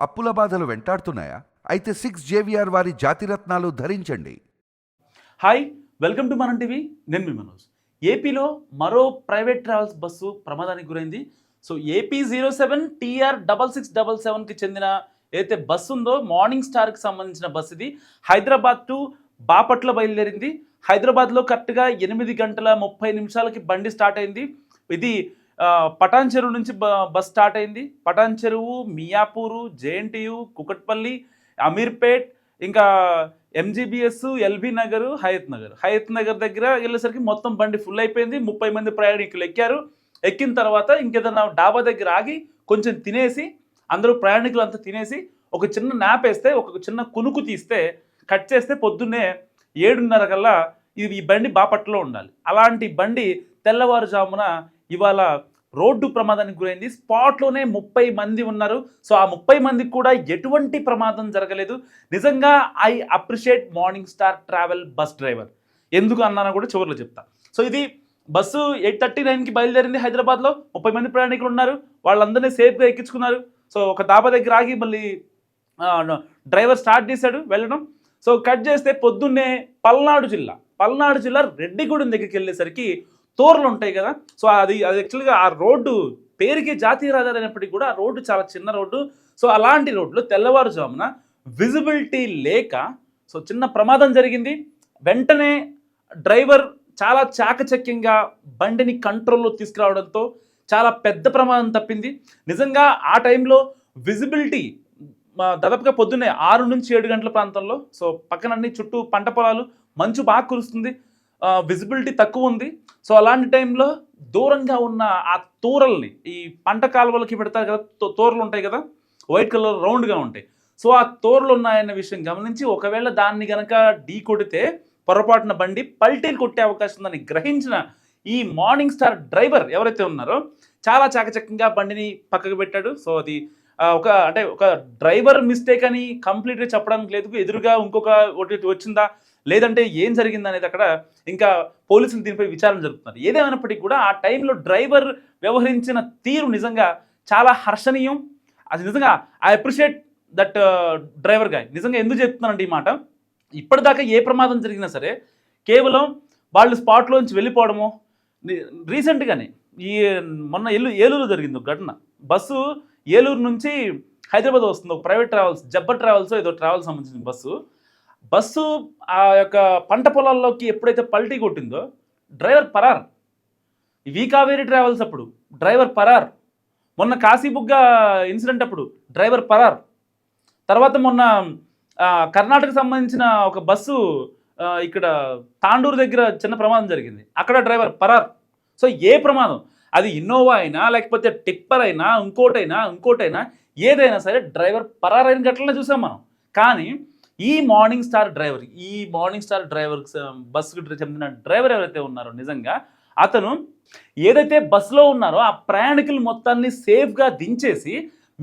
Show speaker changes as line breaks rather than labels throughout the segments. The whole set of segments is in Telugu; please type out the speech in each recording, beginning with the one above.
అప్పుల బాధలు వెంటాడుతున్నాయా? అయితే 6 JVR వారి జాతిరత్నాలు ధరించండి.
హాయ్, వెల్కమ్ టు మనం టీవీ. నేను మీ మనోజ్. ఏపీలో మరో ప్రైవేట్ ట్రావెల్స్ బస్సు ప్రమాదానికి గురైంది. సో ఏపీ 07TR6677కి చెందిన ఏదైతే బస్సు ఉందో మార్నింగ్ స్టార్కి సంబంధించిన బస్సు ఇది. హైదరాబాద్ టు బాపట్ల బయలుదేరింది. హైదరాబాద్లో కరెక్ట్గా 8:30 బండి స్టార్ట్ అయింది. ఇది పటాన్ చెరువు నుంచి బస్ స్టార్ట్ అయింది. పటాన్ చెరువు, మియాపూరు, జేఎన్టీయు, కుకట్పల్లి, అమీర్పేట్, ఇంకా ఎంజీబీఎస్, ఎల్బీ నగర్, హయత్ నగర్ దగ్గర వెళ్ళేసరికి మొత్తం బండి ఫుల్ అయిపోయింది. 30 మంది ప్రయాణికులు ఎక్కారు. ఎక్కిన తర్వాత ఇంకేదన్నా డాబా దగ్గర ఆగి కొంచెం తినేసి, అందరూ ప్రయాణికులు అంతా తినేసి ఒక చిన్న న్యాప్ వేస్తే, ఒక చిన్న కునుకు తీస్తే, కట్ చేస్తే పొద్దున్నే 7:30 కల్లా ఈ బండి బాపట్లలో ఉండాలి. అలాంటి బండి తెల్లవారుజామున ఇవాళ రోడ్డు ప్రమాదానికి గురైంది. స్పాట్లోనే 30 మంది ఉన్నారు. సో ఆ 30 మందికి కూడా ఎటువంటి ప్రమాదం జరగలేదు. నిజంగా I appreciate morning star travel bus driver. ఎందుకు అన్నానో కూడా చివరిలో చెప్తా. సో ఇది బస్సు 8:39కి బయలుదేరింది. హైదరాబాద్లో 30 మంది ప్రయాణికులు ఉన్నారు. వాళ్ళందరినీ సేఫ్గా ఎక్కించుకున్నారు. సో ఒక దాబా దగ్గర ఆగి మళ్ళీ డ్రైవర్ స్టార్ట్ చేశాడు వెళ్ళడం. సో కట్ చేస్తే పొద్దున్నే పల్నాడు జిల్లా రెడ్డిగూడెం దగ్గరికి వెళ్ళేసరికి తోర్లు ఉంటాయి కదా. సో అది యాక్చువల్గా ఆ రోడ్డు పేరుకి జాతీయ రహదారి అయినప్పటికీ కూడా ఆ రోడ్డు చాలా చిన్న రోడ్డు. సో అలాంటి రోడ్లో తెల్లవారుజామున విజిబిలిటీ లేక సో చిన్న ప్రమాదం జరిగింది. వెంటనే డ్రైవర్ చాలా చాకచక్యంగా బండిని కంట్రోల్లో తీసుకురావడంతో చాలా పెద్ద ప్రమాదం తప్పింది. నిజంగా ఆ టైంలో విజిబిలిటీ దాదాపుగా పొద్దున్నే 6 నుంచి 7 గంటల ప్రాంతంలో. సో పక్కనన్నీ చుట్టూ పంట పొలాలు, మంచు బాగా కురుస్తుంది, విజిబిలిటీ తక్కువ ఉంది. సో అలాంటి టైంలో దూరంగా ఉన్న ఆ తూరల్ని, ఈ పంట కాలువలకి పెడతారు కదా, తోరలు ఉంటాయి కదా, వైట్ కలర్ రౌండ్గా ఉంటాయి. సో ఆ తోరలు ఉన్నాయన్న విషయం గమనించి ఒకవేళ దాన్ని కనుక ఢీ కొడితే పొరపాటున బండి పల్టీలు కొట్టే అవకాశం ఉందని గ్రహించిన ఈ మార్నింగ్ స్టార్ డ్రైవర్ ఎవరైతే ఉన్నారో చాలా చాకచక్యంగా బండిని పక్కకు పెట్టాడు. సో అది ఒక డ్రైవర్ మిస్టేక్ అని కంప్లీట్గా చెప్పడానికి లేదు. ఎదురుగా ఇంకొక ఒకటి వచ్చిందా లేదంటే ఏం జరిగింది అనేది అక్కడ ఇంకా పోలీసులు దీనిపై విచారణ జరుపుతున్నారు. ఏదేమైనప్పటికీ కూడా ఆ టైంలో డ్రైవర్ వ్యవహరించిన తీరు నిజంగా చాలా హర్షణీయం. అది నిజంగా I appreciate that driver guy. నిజంగా ఎందుకు చెప్తున్నానండి ఈ మాట, ఇప్పటిదాకా ఏ ప్రమాదం జరిగినా సరే కేవలం వాళ్ళు స్పాట్లోంచి వెళ్ళిపోవడము. రీసెంట్గానే మొన్న ఏలూరు జరిగింది ఒక ఘటన. బస్సు ఏలూరు నుంచి హైదరాబాద్ వస్తుంది, ఒక ప్రైవేట్ ట్రావెల్స్, జబ్బర్ ట్రావెల్స్ ఏదో ట్రావెల్స్ సంబంధించిన బస్సు ఆ యొక్క పంట పొలాల్లోకి ఎప్పుడైతే పల్టీ కొట్టిందో డ్రైవర్ పరార్. వి కావేరీ ట్రావెల్స్ అప్పుడు డ్రైవర్ పరార్. మొన్న కాశీబుగ్గ ఇన్సిడెంట్ అప్పుడు డ్రైవర్ పరార్. తర్వాత మొన్న కర్ణాటక సంబంధించిన ఒక బస్సు ఇక్కడ తాండూరు దగ్గర చిన్న ప్రమాదం జరిగింది, అక్కడ డ్రైవర్ పరార్. సో ఏ ప్రమాదం, అది ఇన్నోవా అయినా లేకపోతే టిప్పర్ అయినా ఇంకోటైనా ఏదైనా సరే డ్రైవర్ పరార్ అయిన ఘటనలో చూసాం మనం. కానీ ఈ మార్నింగ్ స్టార్ డ్రైవర్ బస్సుకు చెందిన డ్రైవర్ ఎవరైతే ఉన్నారో నిజంగా అతను ఏదైతే బస్సులో ఉన్నారో ఆ ప్రయాణికులు మొత్తాన్ని సేఫ్గా దించేసి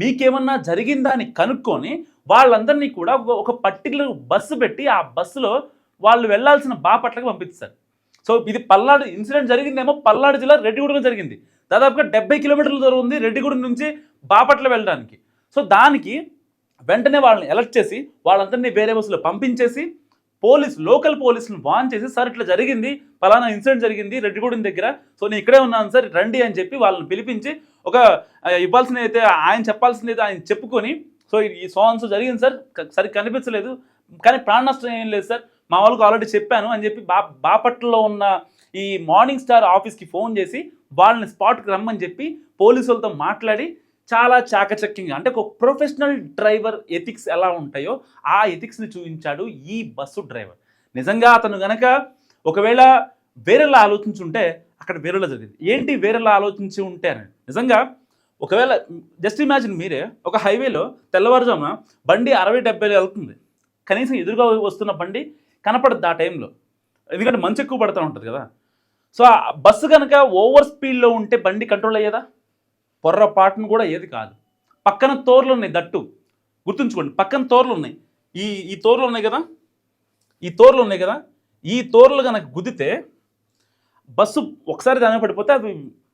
మీకేమన్నా జరిగిందా అని కనుక్కొని వాళ్ళందరినీ కూడా ఒక పర్టికులర్ బస్సు పెట్టి ఆ బస్సులో వాళ్ళు వెళ్లాల్సిన బాపట్లకి పంపిస్తారు. సో ఇది పల్నాడు ఇన్సిడెంట్ జరిగిందేమో పల్నాడు జిల్లా రెడ్డిగూడెంలో జరిగింది. దాదాపుగా 70 కిలోమీటర్ల దూరం ఉంది రెడ్డిగూడెం నుంచి బాపట్ల వెళ్ళడానికి. సో దానికి వెంటనే వాళ్ళని అలర్ట్ చేసి వాళ్ళందరినీ వేరే బస్సులో పంపించేసి లోకల్ పోలీసులను వాన్ చేసి, సార్ ఇట్లా జరిగింది, పలానా ఇన్సిడెంట్ జరిగింది రెడ్డిగూడెం దగ్గర, సో నేను ఇక్కడే ఉన్నాను సార్ రండి అని చెప్పి వాళ్ళని పిలిపించి ఒక ఇవ్వాల్సినవి అయితే ఆయన చెప్పాల్సింది అయితే ఆయన చెప్పుకొని, సో ఈ సో జరిగింది సార్, సరిగ్గా కనిపించలేదు కానీ ప్రాణ నష్టం ఏం లేదు సార్, మా వాళ్ళకు ఆల్రెడీ చెప్పాను అని చెప్పి బాపట్లలో ఉన్న ఈ మార్నింగ్ స్టార్ ఆఫీస్కి ఫోన్ చేసి వాళ్ళని స్పాట్కి రమ్మని చెప్పి పోలీసులతో మాట్లాడి చాలా చాకచక్యంగా, అంటే ఒక ప్రొఫెషనల్ డ్రైవర్ ఎథిక్స్ ఎలా ఉంటాయో ఆ ఎథిక్స్ని చూపించాడు ఈ బస్సు డ్రైవర్. నిజంగా అతను గనక ఒకవేళ వేరేలా ఆలోచించుంటే అక్కడ వేరేలా జరిగింది. ఏంటి వేరేలా ఆలోచించి ఉంటే అని నిజంగా ఒకవేళ జస్ట్ ఇమాజిన్ మీరే ఒక హైవేలో తెల్లవారుజామున బండి 60-70 వెళ్తుంది, కనీసం ఎదురుగా వస్తున్న బండి కనపడద్దు ఆ టైంలో, ఎందుకంటే మంచు ఎక్కువ పడుతూ ఉంటుంది కదా. సో ఆ బస్సు కనుక ఓవర్ స్పీడ్లో ఉంటే బండి కంట్రోల్ అయ్యేదా? పొర్రపాటును కూడా ఏది కాదు. పక్కన తోర్లు ఉన్నాయి, దట్టు గుర్తుంచుకోండి, పక్కన తోర్లు ఉన్నాయి. ఈ తోర్లు ఉన్నాయి కదా, ఈ తోర్లు కనుక గుద్దితే బస్సు ఒకసారి దాని పడిపోతే అది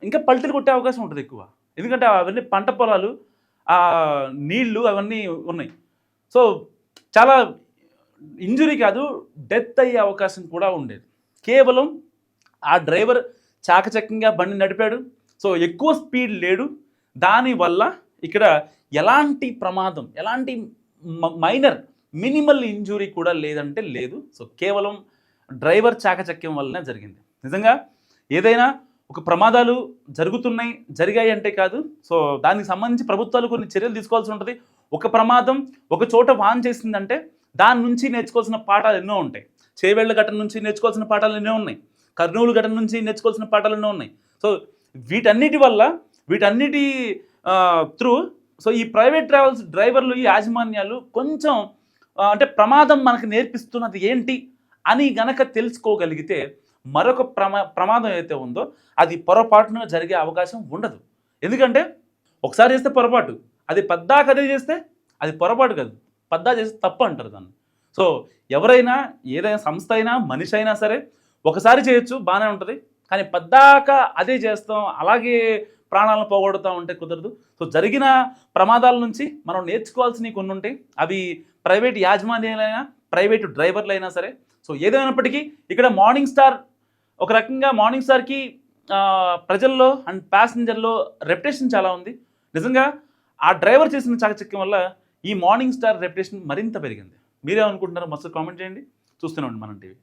ఇంకా పల్టీలు కొట్టే అవకాశం ఉంటుంది ఎక్కువ. ఎందుకంటే అవన్నీ పంట పొలాలు, ఆ నీళ్లు అవన్నీ ఉన్నాయి. సో చాలా ఇంజురీ కాదు, డెత్ అయ్యే అవకాశం కూడా ఉండేది. కేవలం ఆ డ్రైవర్ చాకచక్యంగా బండి నడిపాడు. సో ఎక్కువ స్పీడ్ లేడు. దానివల్ల ఇక్కడ ఎలాంటి ప్రమాదం, ఎలాంటి మైనర్ మినిమల్ ఇంజురీ కూడా లేదంటే లేదు. సో కేవలం డ్రైవర్ చాకచక్యం వల్లనే జరిగింది. నిజంగా ఏదైనా ఒక ప్రమాదాలు జరుగుతున్నాయి, జరిగాయి అంటే కాదు. సో దానికి సంబంధించి ప్రభుత్వాలు కొన్ని చర్యలు తీసుకోవాల్సి ఉంటుంది. ఒక ప్రమాదం ఒక చోట వాన్ చేసిందంటే దాని నుంచి నేర్చుకోవాల్సిన పాఠాలు ఎన్నో ఉంటాయి. చేవేళ్ల ఘటన నుంచి నేర్చుకోవాల్సిన పాఠాలు ఎన్నో ఉన్నాయి. కర్నూలు ఘటన నుంచి నేర్చుకోవాల్సిన పాఠాలు ఎన్నో ఉన్నాయి. సో వీటన్నిటి త్రూ సో ఈ ప్రైవేట్ ట్రావెల్స్ డ్రైవర్లు, ఈ యాజమాన్యాలు కొంచెం అంటే ప్రమాదం మనకు నేర్పిస్తున్నది ఏంటి అని గనక తెలుసుకోగలిగితే మరొక ప్రమాదం ఏదైతే ఉందో అది పొరపాటున జరిగే అవకాశం ఉండదు. ఎందుకంటే ఒకసారి చేస్తే పొరపాటు, అది పద్దాక అదే చేస్తే అది పొరపాటు కాదు, పద్దా చేస్తే తప్పు అంటారు దాన్ని. సో ఎవరైనా, ఏదైనా సంస్థ అయినా మనిషి అయినా సరే ఒకసారి చేయొచ్చు, బాగానే ఉంటుంది. కానీ పద్దాక అదే చేస్తాం, అలాగే ప్రాణాలను పోగొడతాం అంటే కుదరదు. సో జరిగిన ప్రమాదాల నుంచి మనం నేర్చుకోవాల్సినవి కొన్ని ఉంటాయి. అవి ప్రైవేట్ యాజమాన్యాలైనా ప్రైవేటు డ్రైవర్లైనా సరే. సో ఏదైనప్పటికీ ఇక్కడ మార్నింగ్ స్టార్ ఒక రకంగా మార్నింగ్ స్టార్కి ప్రజల్లో అండ్ ప్యాసింజర్లో రెప్యుటేషన్ చాలా ఉంది. నిజంగా ఆ డ్రైవర్ చేసిన చాకచక్యం వల్ల ఈ మార్నింగ్ స్టార్ రెప్యుటేషన్ మరింత పెరిగింది. మీరేమనుకుంటున్నారో మస్తు కామెంట్ చేయండి. చూస్తూనే ఉండండి మనం టీవీ.